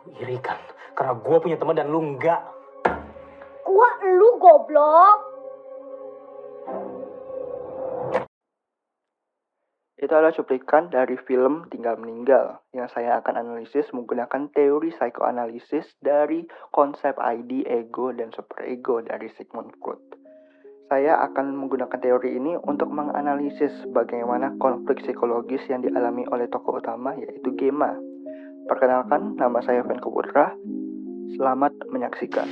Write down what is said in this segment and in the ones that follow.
Iri kan, karena gue punya teman dan lu enggak. Gua lu goblok. Itu adalah cuplikan dari film Tinggal Meninggal yang saya akan analisis menggunakan teori psikoanalisis dari konsep ID, ego, dan superego dari Sigmund Freud. Saya akan menggunakan teori ini untuk menganalisis bagaimana konflik psikologis yang dialami oleh tokoh utama yaitu Gemma. Perkenalkan, nama saya Venko Putra. Selamat menyaksikan.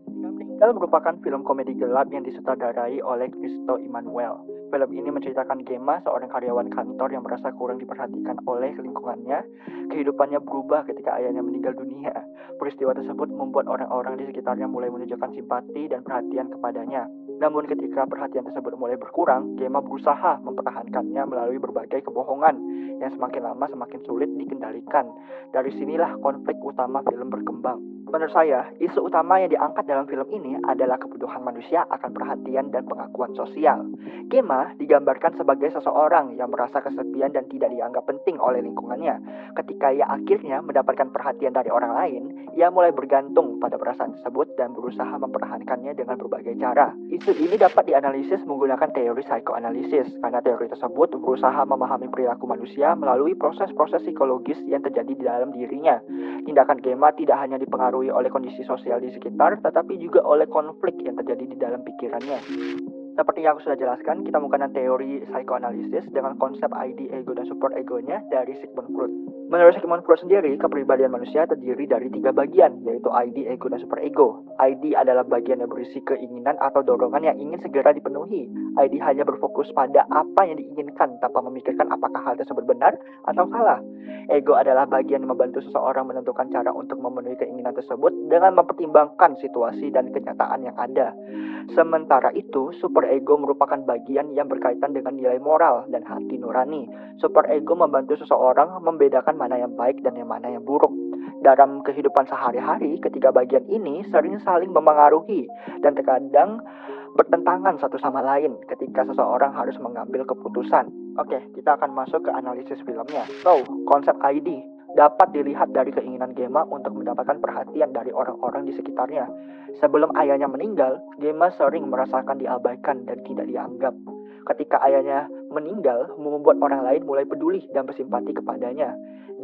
Tinggal Meninggal merupakan film komedi gelap yang disutradarai oleh Christo Immanuel. Film ini menceritakan Gemma, seorang karyawan kantor yang merasa kurang diperhatikan oleh lingkungannya. Kehidupannya berubah ketika ayahnya meninggal dunia. Peristiwa tersebut membuat orang-orang di sekitarnya mulai menunjukkan simpati dan perhatian kepadanya. Namun ketika perhatian tersebut mulai berkurang, Gemma berusaha mempertahankannya melalui berbagai kebohongan yang semakin lama semakin sulit dikendalikan. Dari sinilah konflik utama film berkembang. Menurut saya, isu utama yang diangkat dalam film ini adalah kebutuhan manusia akan perhatian dan pengakuan sosial. Gemma digambarkan sebagai seseorang yang merasa kesepian dan tidak dianggap penting oleh lingkungannya. Ketika ia akhirnya mendapatkan perhatian dari orang lain, ia mulai bergantung pada perasaan tersebut dan berusaha mempertahankannya dengan berbagai cara. Isu ini dapat dianalisis menggunakan teori psikoanalisis, karena teori tersebut berusaha memahami perilaku manusia melalui proses-proses psikologis yang terjadi di dalam dirinya. Tindakan Gemma tidak hanya dipengaruhi oleh kondisi sosial di sekitar, tetapi juga oleh konflik yang terjadi di dalam pikirannya. Seperti yang aku sudah jelaskan, kita menggunakan teori psikoanalisis dengan konsep ID, ego, dan superegonya dari Sigmund Freud. Menurut Sigmund Freud sendiri, kepribadian manusia terdiri dari 3 bagian, yaitu ID, ego, dan superego. ID adalah bagian yang berisi keinginan atau dorongan yang ingin segera dipenuhi. ID hanya berfokus pada apa yang diinginkan tanpa memikirkan apakah hal tersebut benar atau salah. Ego adalah bagian yang membantu seseorang menentukan cara untuk memenuhi keinginan tersebut dengan mempertimbangkan situasi dan kenyataan yang ada. Sementara itu, superego merupakan bagian yang berkaitan dengan nilai moral dan hati nurani. Superego membantu seseorang membedakan mana yang baik dan yang mana yang buruk. Dalam kehidupan sehari-hari, ketiga bagian ini sering saling memengaruhi dan terkadang bertentangan satu sama lain ketika seseorang harus mengambil keputusan. Oke, kita akan masuk ke analisis filmnya. So, konsep ID dapat dilihat dari keinginan Gemma untuk mendapatkan perhatian dari orang-orang di sekitarnya. Sebelum ayahnya meninggal, Gemma sering merasakan diabaikan dan tidak dianggap. Ketika ayahnya meninggal, membuat orang lain mulai peduli dan bersimpati kepadanya.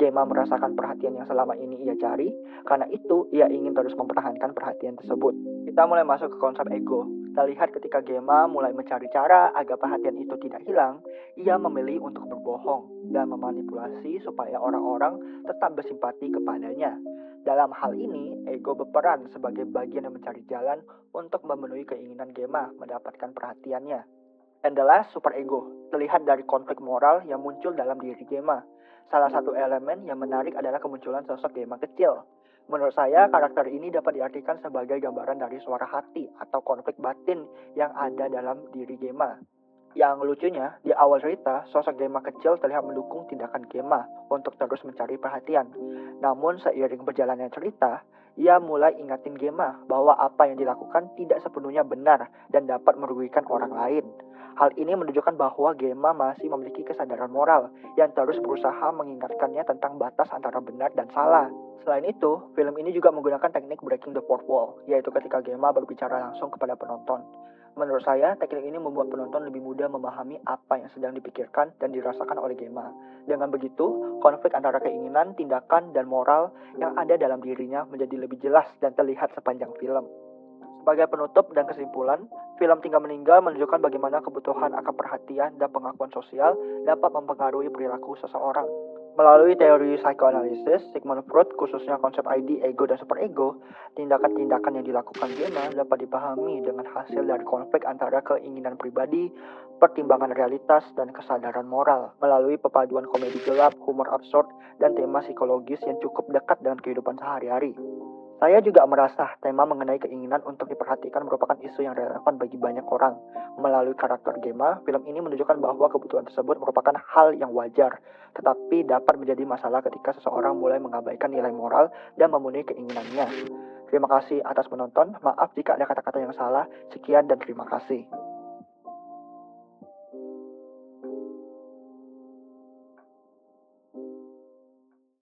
Gemma merasakan perhatian yang selama ini ia cari, karena itu ia ingin terus mempertahankan perhatian tersebut. Kita mulai masuk ke konsep ego. Kita lihat ketika Gemma mulai mencari cara agar perhatian itu tidak hilang, ia memilih untuk berbohong dan memanipulasi supaya orang-orang tetap bersimpati kepadanya. Dalam hal ini, ego berperan sebagai bagian yang mencari jalan untuk memenuhi keinginan Gemma mendapatkan perhatiannya. And the last, superego, terlihat dari konflik moral yang muncul dalam diri Gemma. Salah satu elemen yang menarik adalah kemunculan sosok Gemma kecil. Menurut saya, karakter ini dapat diartikan sebagai gambaran dari suara hati atau konflik batin yang ada dalam diri Gemma. Yang lucunya, di awal cerita, sosok Gemma kecil terlihat mendukung tindakan Gemma untuk terus mencari perhatian. Namun, seiring berjalannya cerita, ia mulai ingatin Gemma bahwa apa yang dilakukan tidak sepenuhnya benar dan dapat merugikan orang lain. Hal ini menunjukkan bahwa Gemma masih memiliki kesadaran moral yang terus berusaha mengingatkannya tentang batas antara benar dan salah. Selain itu, film ini juga menggunakan teknik breaking the fourth wall, yaitu ketika Gemma berbicara langsung kepada penonton. Menurut saya, teknik ini membuat penonton lebih mudah memahami apa yang sedang dipikirkan dan dirasakan oleh Gemma. Dengan begitu, konflik antara keinginan, tindakan, dan moral yang ada dalam dirinya menjadi lebih jelas dan terlihat sepanjang film. Sebagai penutup dan kesimpulan, film Tinggal Meninggal menunjukkan bagaimana kebutuhan akan perhatian dan pengakuan sosial dapat mempengaruhi perilaku seseorang. Melalui teori psikoanalisis, Sigmund Freud, khususnya konsep ID, ego, dan superego, tindakan-tindakan yang dilakukan Gemma dapat dipahami dengan hasil dari konflik antara keinginan pribadi, pertimbangan realitas, dan kesadaran moral. Melalui perpaduan komedi gelap, humor absurd, dan tema psikologis yang cukup dekat dengan kehidupan sehari-hari. Saya juga merasa tema mengenai keinginan untuk diperhatikan merupakan isu yang relevan bagi banyak orang. Melalui karakter Gemma, film ini menunjukkan bahwa kebutuhan tersebut merupakan hal yang wajar, tetapi dapat menjadi masalah ketika seseorang mulai mengabaikan nilai moral dan memenuhi keinginannya. Terima kasih atas menonton, maaf jika ada kata-kata yang salah, sekian dan terima kasih.